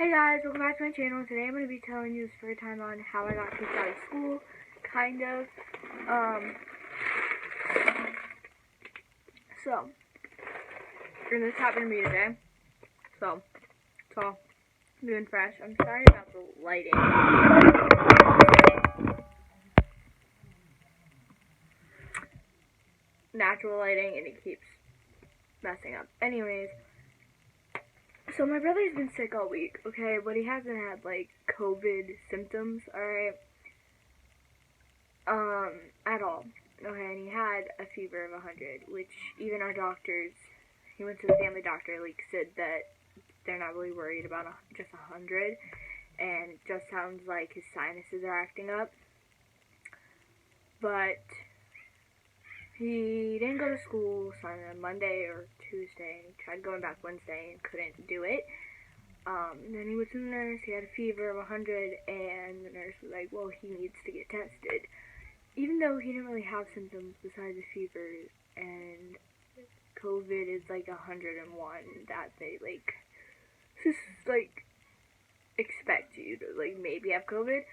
Hey guys, welcome back to my channel. Today I'm going to be telling you the story time on how I got kicked out of school, kind of. And this happened to me today. So, it's all new and fresh. I'm sorry about the lighting. Natural lighting, and it keeps messing up. Anyways, so my brother's been sick all week, okay, but he hasn't had, like, COVID symptoms, alright? At all. Okay, and he had a fever of 100, which even our doctors, he went to the family doctor, like, said that they're not really worried about just 100, and it just sounds like his sinuses are acting up. But he didn't go to school on Monday or Tuesday, and he tried going back Wednesday and couldn't do it. And then he went to the nurse, he had a fever of 100, and the nurse was like, well, he needs to get tested. Even though he didn't really have symptoms besides the fever, and COVID is like 101, that they, like, just, like, expect you to, like, maybe have COVID.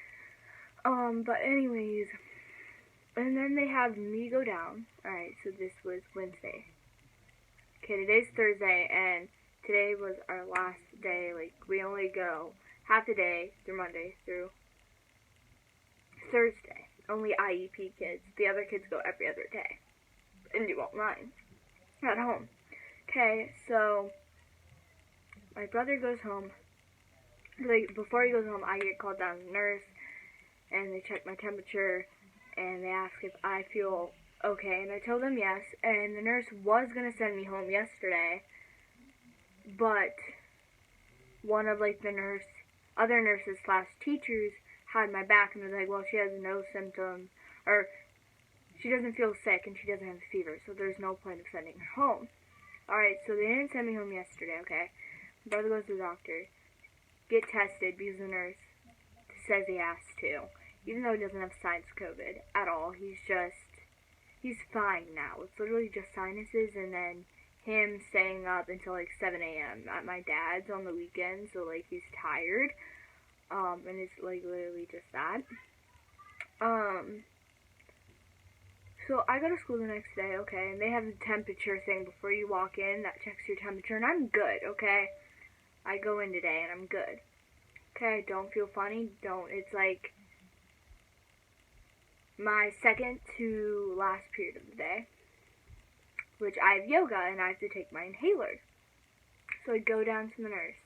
But anyways, and then they have me go down. Alright, so this was Wednesday. Okay, today's Thursday, and today was our last day. Like, we only go half the day through Monday through Thursday. Only IEP kids. The other kids go every other day and do online at home. Okay, so my brother goes home. Like, before he goes home, I get called down to the nurse, and they check my temperature, and they ask if I feel okay, and I told them yes, and the nurse was going to send me home yesterday, but one of, like, the other nurses / teachers had my back and was like, well, she has no symptoms, or she doesn't feel sick and she doesn't have a fever, so there's no point of sending her home. Alright, so they didn't send me home yesterday, okay? My brother goes to the doctor, get tested because the nurse says he has to, even though he doesn't have signs of COVID at all. He's fine now. It's literally just sinuses, and then him staying up until like 7 a.m. at my dad's on the weekend, so like he's tired. And it's like literally just that. So I go to school the next day, okay, and they have the temperature thing before you walk in that checks your temperature, and I'm good, okay? I go in today and I'm good. Okay, don't feel funny, it's like my second to last period of the day, which I have yoga and I have to take my inhaler. So I go down to the nurse,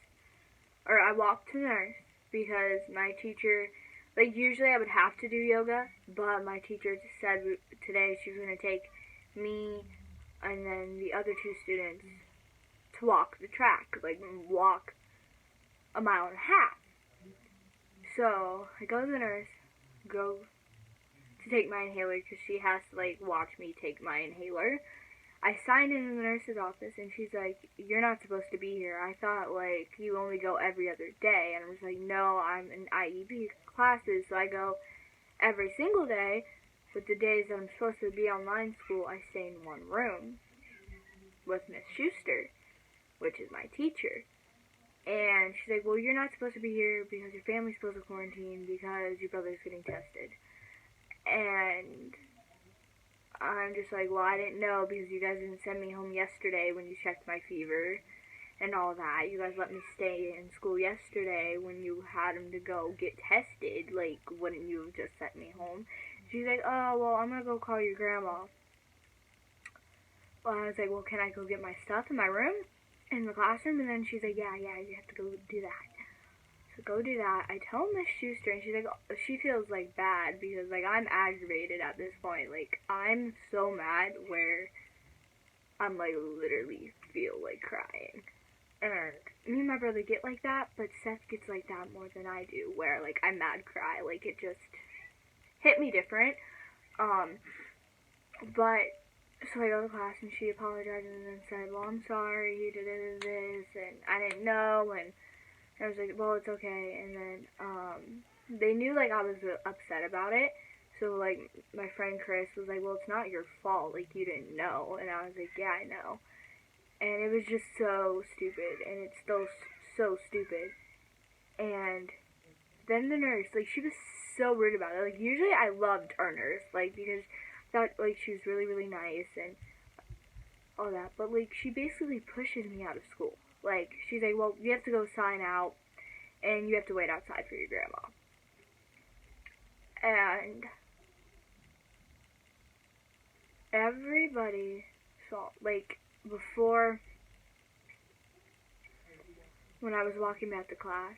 or I walk to the nurse, because my teacher, like, usually I would have to do yoga, but my teacher said today she was going to take me and then the other two students to walk the track, like, walk a mile and a half. So I go to the nurse, go to take my inhaler, because she has to, like, watch me take my inhaler. I signed in the nurse's office, and she's like, you're not supposed to be here. I thought, like, you only go every other day. And I was like, no, I'm in IEP classes, so I go every single day. But the days that I'm supposed to be online school, I stay in one room with Miss Schuster, which is my teacher. And she's like, well, you're not supposed to be here because your family's supposed to quarantine because your brother's getting tested. And I'm just like, well, I didn't know because you guys didn't send me home yesterday when you checked my fever and all that. You guys let me stay in school yesterday when you had him to go get tested. Like, wouldn't you have just sent me home? She's like, oh, well, I'm going to go call your grandma. Well, I was like, well, can I go get my stuff in my room, in the classroom? And then she's like, yeah, you have to go do that. So go do that. I tell Miss Schuster, and she's like, she feels, like, bad, because, like, I'm aggravated at this point. Like, I'm so mad where I'm, like, literally feel like crying. And me and my brother get like that, but Seth gets like that more than I do, where, like, I mad cry. Like, it just hit me different. But, so I go to class, and she apologized and then said, well, I'm sorry, you did this, and I didn't know, and I was like, well, it's okay. And then, they knew, like, I was upset about it. So, like, my friend Chris was like, well, it's not your fault. Like, you didn't know. And I was like, yeah, I know. And it was just so stupid. And it's still so stupid. And then the nurse, like, she was so rude about it. Like, usually I loved our nurse, like, because I thought, like, she was really, really nice and all that. But, like, she basically pushes me out of school. Like, she's like, well, you have to go sign out, and you have to wait outside for your grandma. And everybody saw, like, before, when I was walking back to class,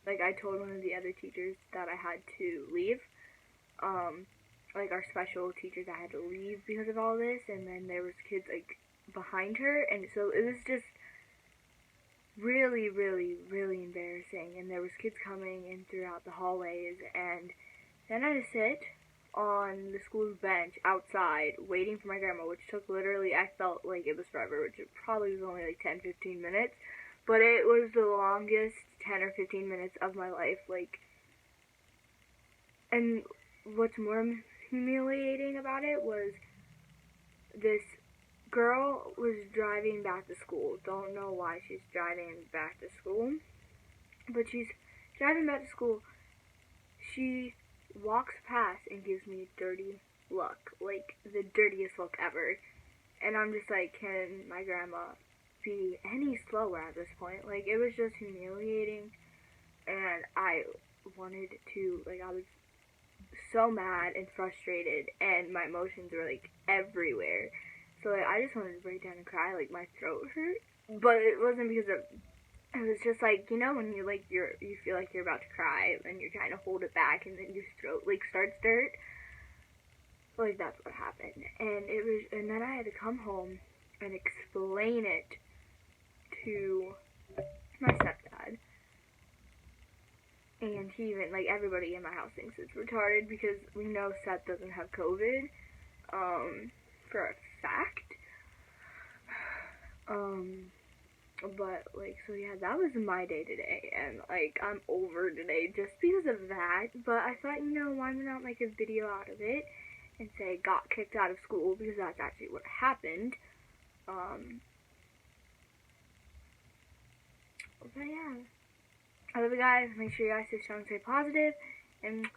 like, I told one of the other teachers that I had to leave. Like, our special teachers, I had to leave because of all this, and then there was kids, like, behind her, and so it was just really, really, really embarrassing, and there was kids coming in throughout the hallways, and then I had to sit on the school's bench outside waiting for my grandma, which took literally, I felt like it was forever, which it probably was only like 10-15 minutes, but it was the longest 10 or 15 minutes of my life, like, and what's more humiliating about it was this girl was driving back to school. Don't know why she's driving back to school, but she's driving back to school. She walks past and gives me a dirty look, like the dirtiest look ever. And I'm just like, can my grandma be any slower at this point? Like, it was just humiliating, and I wanted to, like, I was so mad and frustrated, and my emotions were, like, everywhere. So, like, I just wanted to break down and cry, like, my throat hurt. But it wasn't because of, it was just, like, you know, when you, like, you feel like you're about to cry, and you're trying to hold it back, and then your throat, like, starts to hurt. Like, that's what happened. And then I had to come home and explain it to my stepdad. And he even, like, everybody in my house thinks it's retarded because we know Seth doesn't have COVID, for a fact. But, like, so yeah, that was my day today, and, like, I'm over today just because of that, but I thought, you know, why not make a video out of it, and say, got kicked out of school, because that's actually what happened. But yeah, I love you guys, make sure you guys stay strong, stay positive, and